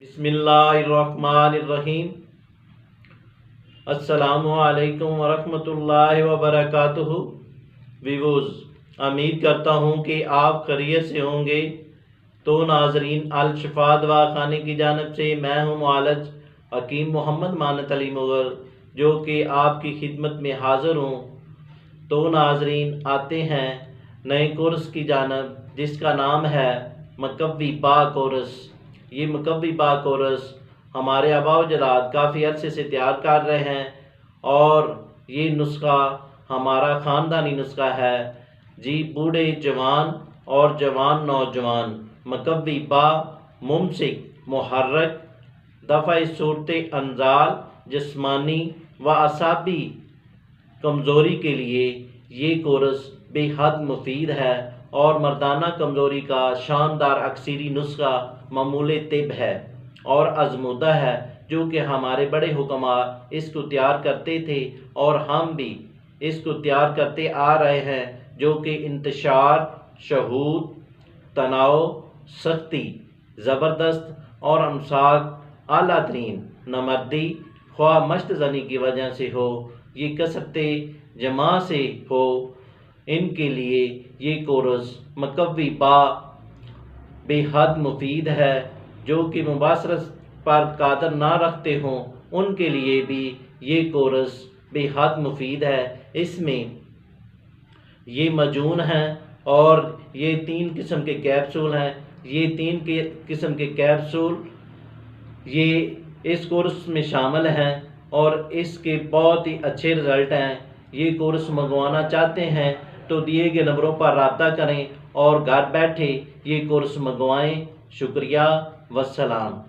बिस्मिल्लाहिर्रहमानिर्रहीम। अस्सलामु अलैकुम वरहमतुल्लाहि वबरकातुहु। व्यूअर्स, उम्मीद करता हूँ कि आप खैरियत से होंगे। तो नाजरीन, अल शिफा दवाखाने की जानिब से मैं हूँ मुआलिज हकीम मोहम्मद मानत अली मुग़ल, जो कि आपकी खिदमत में हाज़िर हूँ। तो नाजरीन, आते हैं नए कोर्स की जानिब, जिसका नाम है मकव्वी बा कोर्स। ये मकव्वी बा कोर्स हमारे आबा व जदाद काफ़ी अरसे से तैयार कर रहे हैं और ये नुस्खा हमारा ख़ानदानी नुस्खा है जी। बूढ़े जवान और जवान नौजवान मकव्वी बा मुमसिक मुहर्रक दफ़ा सूरत अंजाल जिस्मानी व असाबी कमज़ोरी के लिए ये कोर्स बेहद मुफीद है और मर्दाना कमज़ोरी का शानदार अक्सरी नुस्खा मामूल तिब है और आजमूदा है, जो कि हमारे बड़े हुक्मा इसको तैयार करते थे और हम भी इसको तैयार करते आ रहे हैं, जो कि इंतशार, शहूद, तनाव, सख्ती, ज़बरदस्त और अमसाक आला तरीन नमर्दी ख्वाह मश्त ज़नी की वजह से हो, ये कसरते जमा से हो, इनके लिए ये कोर्स मकव्वी बा बेहद मुफीद है। जो कि मुबाशरत पर कादर ना रखते हों, उनके लिए भी ये कोर्स बेहद मुफीद है। इसमें ये मजून हैं और ये 3 किस्म के कैप्सूल हैं। ये 3 किस्म के कैप्सूल ये इस कोर्स में शामिल हैं और इसके बहुत ही अच्छे रिज़ल्ट हैं। ये कोर्स मंगवाना चाहते हैं तो दिए गए नंबरों पर रब्ता करें और घर बैठे ये कोर्स मंगवाएं। शुक्रिया, वस्सलाम।